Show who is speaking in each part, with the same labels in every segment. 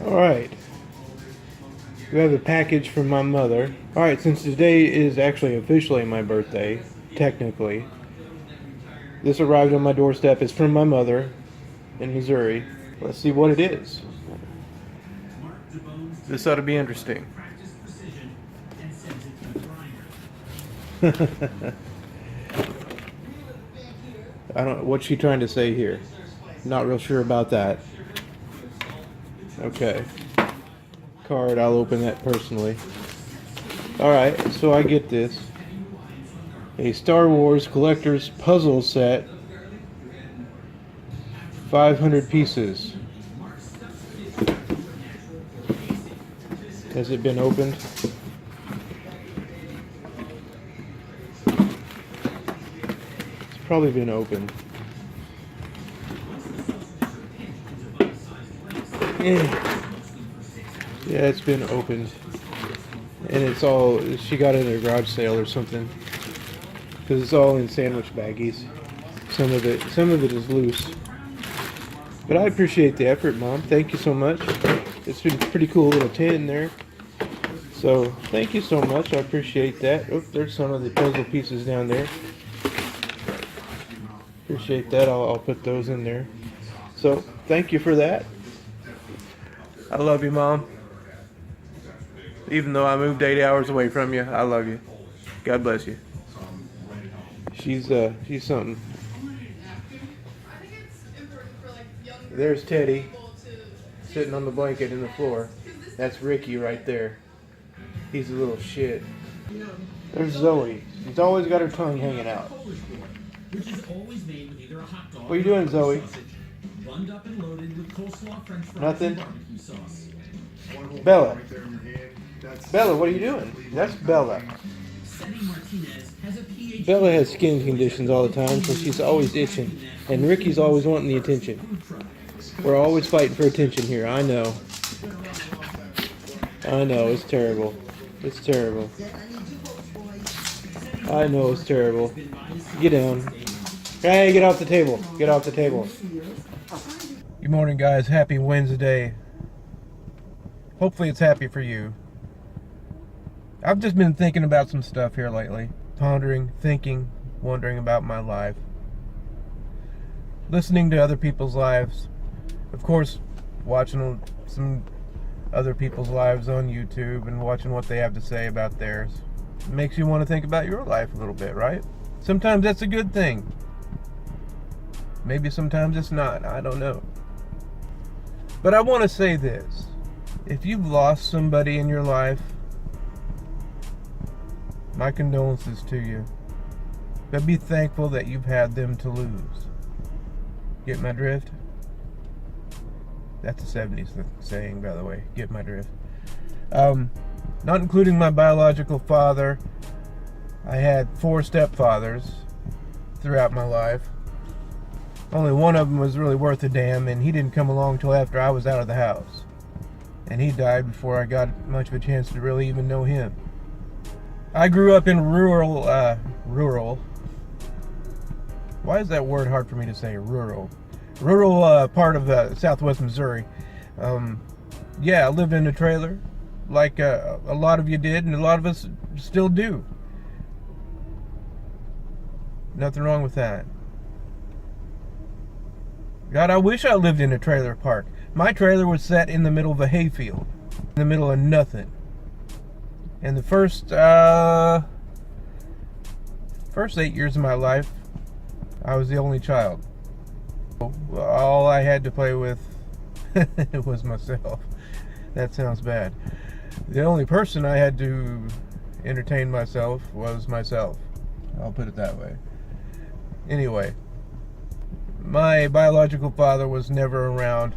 Speaker 1: Alright, we have a package from my mother. Alright, since today is actually officially my birthday, technically, this arrived on my doorstep. It's from my mother in Missouri. Let's see what it is. This ought to be interesting. I don't know, what's she trying to say here? Not real sure about that. Okay. Card, I'll open that personally. Alright, so I get this. A Star Wars collector's puzzle set. 500 pieces. Has it been opened? It's probably been opened. Yeah, it's been opened, and it's all, she got it at a garage sale or something, because it's all in sandwich baggies. Some of it is loose, but I appreciate the effort, Mom. Thank you so much. It's been a pretty cool little tin there, so thank you so much. I appreciate that. Oh, there's some of the puzzle pieces down there. Appreciate that. I'll put those in there. So thank you for that. I love you, Mom. Even though I moved 80 hours away from you, I love you. God bless you. She's something. There's Teddy sitting on the blanket in the floor. That's Ricky right there. He's a little shit. There's Zoe. She's always got her tongue hanging out. What are you doing, Zoe? Nothing? Bella. Bella, what are you doing? That's Bella. Bella has skin conditions all the time, so she's always itching. And Ricky's always wanting the attention. We're always fighting for attention here. I know. I know, it's terrible. It's terrible. I know it's terrible. Get down. Hey, get off the table. Get off the table. Good morning, guys. Happy Wednesday. Hopefully it's happy for you. I've just been thinking about some stuff here lately. Pondering, thinking, wondering about my life. Listening to other people's lives. Of course, watching some other people's lives on YouTube and watching what they have to say about theirs. It makes you want to think about your life a little bit, right? Sometimes that's a good thing. Maybe sometimes it's not. I don't know. But I want to say this. If you've lost somebody in your life, my condolences to you. But be thankful that you've had them to lose. Get my drift? That's a 70s saying, by the way. Get my drift. Not including my biological father, I had 4 stepfathers throughout my life. Only one of them was really worth a damn, and he didn't come along till after I was out of the house. And he died before I got much of a chance to really even know him. I grew up in rural. Why is that word hard for me to say? Rural part of southwest Missouri. Yeah, I lived in a trailer, like a lot of you did, and a lot of us still do. Nothing wrong with that. God, I wish I lived in a trailer park. My trailer was set in the middle of a hayfield, in the middle of nothing. And the first 8 years of my life, I was the only child. All I had to play with was myself. That sounds bad. The only person I had to entertain myself was myself. I'll put it that way. Anyway, my biological father was never around.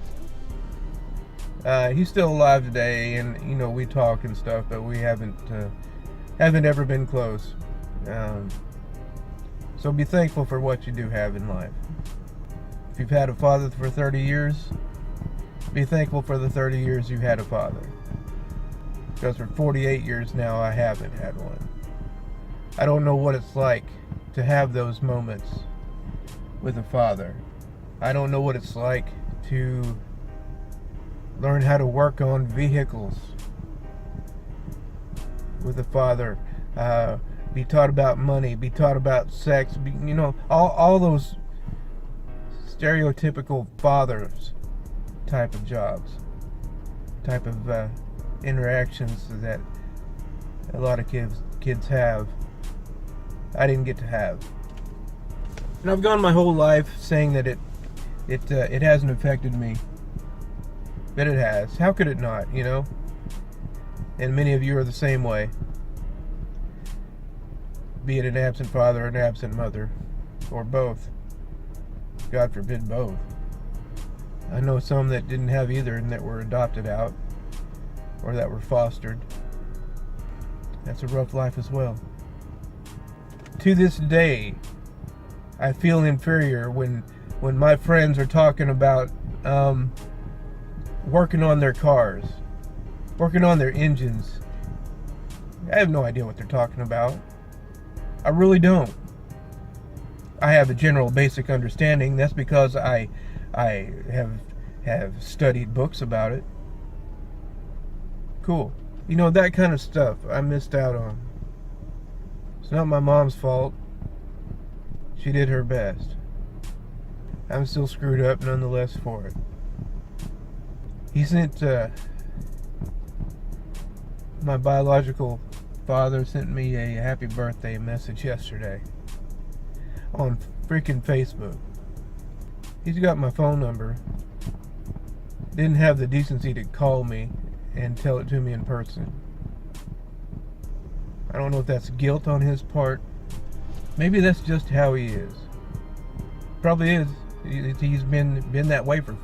Speaker 1: He's still alive today, and you know, we talk and stuff, but we haven't ever been close. So be thankful for what you do have in life. If you've had a father for 30 years, be thankful for the 30 years you had a father. Because for 48 years now, I haven't had one. I don't know what it's like to have those moments with a father. I don't know what it's like to learn how to work on vehicles with a father. Be taught about money, be taught about sex, all those stereotypical fathers type of jobs, type of interactions that a lot of kids have. I didn't get to have. And I've gone my whole life saying that it hasn't affected me. But it has. How could it not, And many of you are the same way. Be it an absent father or an absent mother, or both. God forbid both. I know some that didn't have either and that were adopted out, or that were fostered. That's a rough life as well. To this day, I feel inferior when my friends are talking about working on their cars, working on their engines. I have no idea what they're talking about. I really don't. I have a general basic understanding. That's because I have studied books about it. Cool. That kind of stuff I missed out on. It's not my mom's fault. She did her best. I'm still screwed up nonetheless for it. He sent, my biological father sent me a happy birthday message yesterday on freaking Facebook. He's got my phone number. Didn't have the decency to call me and tell it to me in person. I don't know if that's guilt on his part. Maybe that's just how he is. Probably is. He's been that way for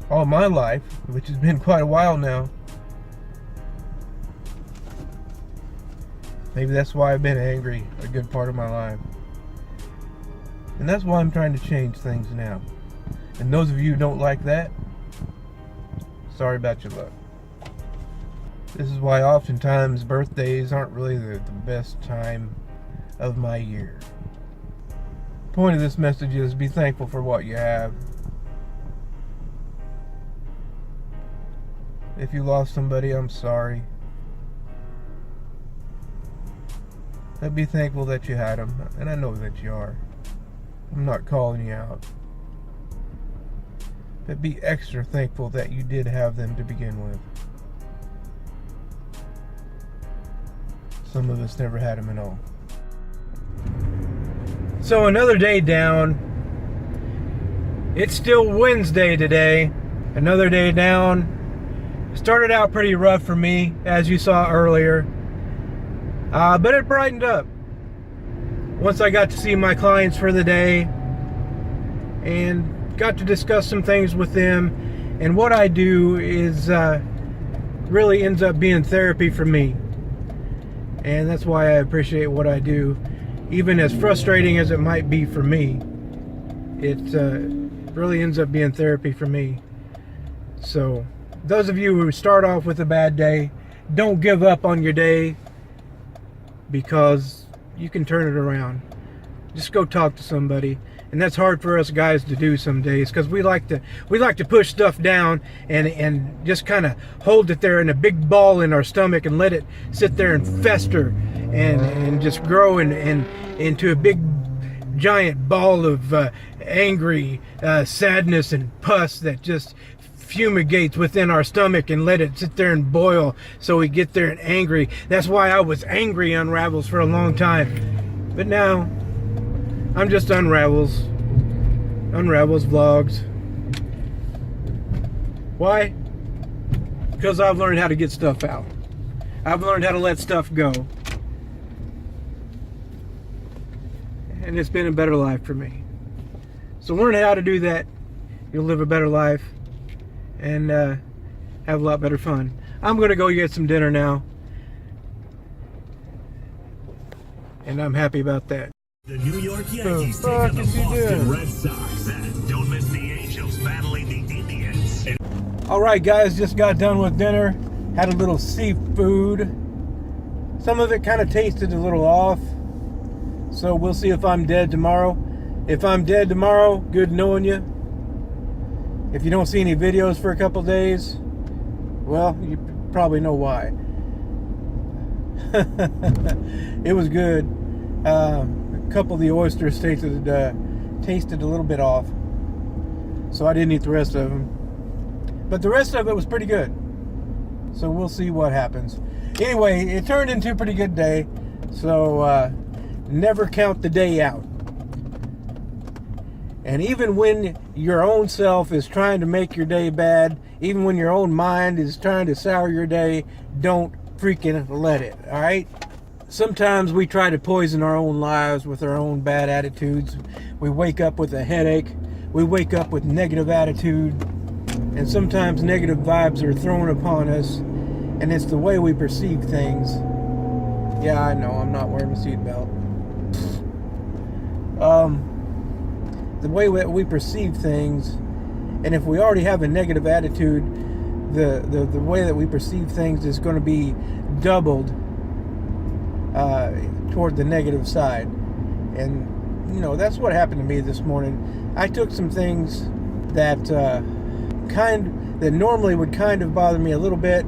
Speaker 1: all my life, which has been quite a while now. Maybe that's why I've been angry a good part of my life. And that's why I'm trying to change things now. And those of you who don't like that, sorry about your luck. This is why oftentimes birthdays aren't really the best time of my year. The point of this message is be thankful for what you have. If you lost somebody, I'm sorry. But be thankful that you had them, and I know that you are. I'm not calling you out. But be extra thankful that you did have them to begin with. Some of us never had them at all. So another day down. It's still Wednesday today. Another day down. Started out pretty rough for me, as you saw earlier. But it brightened up once I got to see my clients for the day and got to discuss some things with them. And what I do is really ends up being therapy for me. And that's why I appreciate what I do. Even as frustrating as it might be for me, it really ends up being therapy for me. So those of you who start off with a bad day, don't give up on your day, because you can turn it around. Just go talk to somebody. And that's hard for us guys to do some days, because we like to push stuff down and just kind of hold it there in a big ball in our stomach and let it sit there and fester and just grow into a big giant ball of angry sadness and pus that just fumigates within our stomach and let it sit there and boil so we get there and angry. That's why I was angry Unravelz for a long time. But now I'm just Unravelz vlogs. Why? Because I've learned how to get stuff out. I've learned how to let stuff go. And it's been a better life for me. So learn how to do that. You'll live a better life and have a lot better fun. I'm going to go get some dinner now. And I'm happy about that.
Speaker 2: The New York Yankees take on the Boston Red Sox. And don't miss the Angels battling the Indians.
Speaker 1: Alright guys, just got done with dinner. Had a little seafood. Some of it kind of tasted a little off. So we'll see if I'm dead tomorrow. If I'm dead tomorrow, good knowing you. If you don't see any videos for a couple days, well, you probably know why. It was good. A couple of the oysters tasted a little bit off, so I didn't eat the rest of them. But the rest of it was pretty good. So we'll see what happens. Anyway, it turned into a pretty good day. So never count the day out. And even when your own self is trying to make your day bad, even when your own mind is trying to sour your day, don't freaking let it, all right? Sometimes we try to poison our own lives with our own bad attitudes. We wake up with a headache. We wake up with negative attitude. And sometimes negative vibes are thrown upon us. And it's the way we perceive things. Yeah, I know, I'm not wearing a seatbelt. The way we perceive things, and if we already have a negative attitude, the way that we perceive things is going to be doubled toward the negative side. And you know, that's what happened to me this morning. I took some things that that normally would kind of bother me a little bit,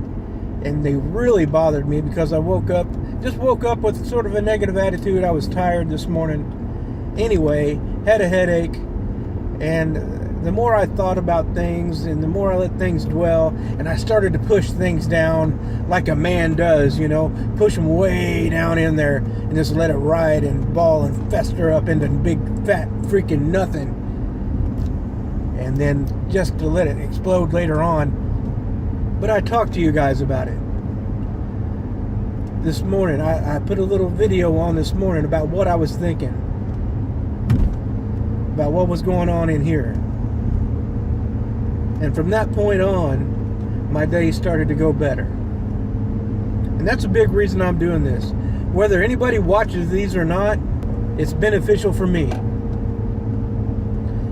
Speaker 1: and they really bothered me because I woke up with sort of a negative attitude. I was tired this morning. Anyway, had a headache, and the more I thought about things and the more I let things dwell, and I started to push things down like a man does, you know, push them way down in there and just let it ride and ball and fester up into big fat freaking nothing, and then just to let it explode later on. But I talked to you guys about it this morning. I put a little video on this morning about what I was thinking, about what was going on in here. And from that point on, my day started to go better. And that's a big reason I'm doing this. Whether anybody watches these or not, it's beneficial for me.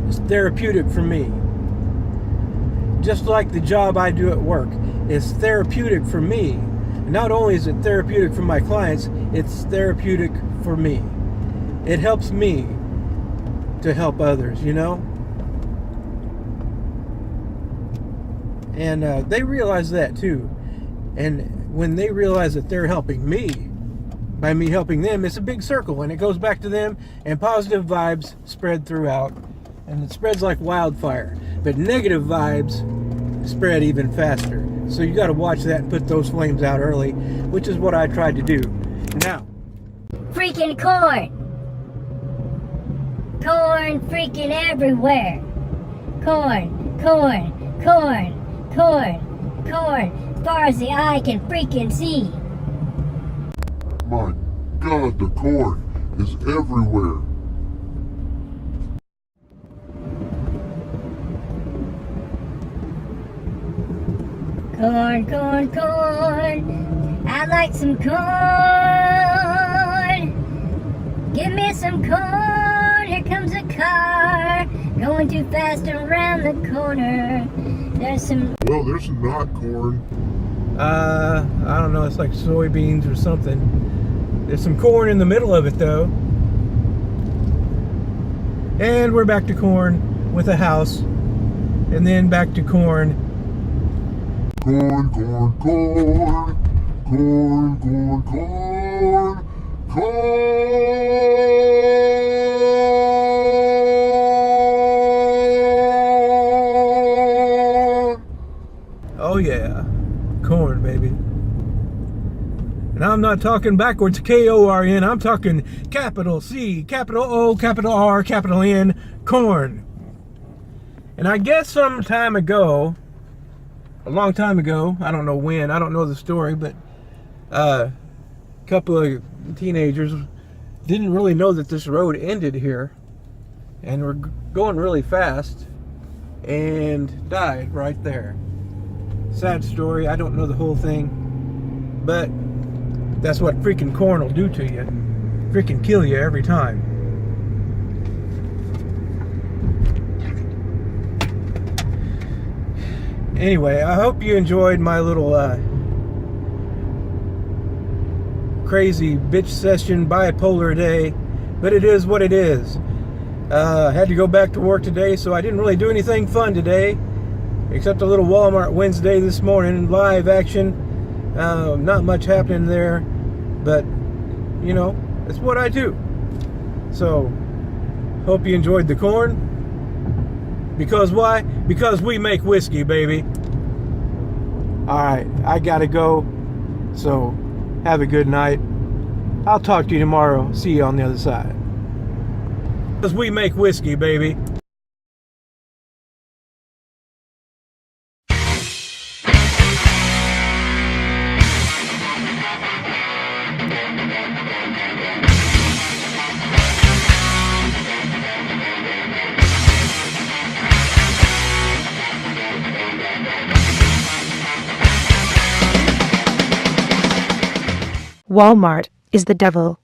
Speaker 1: It's therapeutic for me. Just like the job I do at work, it's therapeutic for me. And not only is it therapeutic for my clients, it's therapeutic for me. It helps me to help others, you know? And they realize that too. And when they realize that they're helping me, by me helping them, it's a big circle, and it goes back to them, and positive vibes spread throughout, and it spreads like wildfire. But negative vibes spread even faster. So you got to watch that and put those flames out early, which is what I tried to do. Now,
Speaker 3: freaking corn. Corn freaking everywhere. Corn, corn, corn, corn, corn. As far as the eye can freaking see.
Speaker 4: My God, the corn is everywhere.
Speaker 3: Corn, corn, corn. I like some corn. Give me some corn. Here comes a car going too fast around the corner. There's some.
Speaker 4: Well, there's not corn.
Speaker 1: I don't know, it's like soybeans or something. There's some corn in the middle of it though. And we're back to corn with a house. And then back to corn.
Speaker 4: Corn, corn, corn. Corn, corn, corn. Corn.
Speaker 1: Oh yeah, corn, baby. And I'm not talking backwards, K-O-R-N. I'm talking capital C, capital O, capital R, capital N, corn. And I guess some time ago, a long time ago, I don't know when, I don't know the story, but a couple of teenagers didn't really know that this road ended here, and were going really fast and died right there. Sad story. I don't know the whole thing, but that's what freaking corn will do to you. Freaking kill you every time. Anyway, I hope you enjoyed my little crazy bitch session bipolar day, but it is what it is. I had to go back to work today, so I didn't really do anything fun today, except a little Walmart Wednesday this morning, live action. Not much happening there, but you know, it's what I do. So, hope you enjoyed the corn. Because why? Because we make whiskey, baby. Alright, I gotta go. So, have a good night. I'll talk to you tomorrow. See you on the other side. Because we make whiskey, baby.
Speaker 5: Walmart is the devil.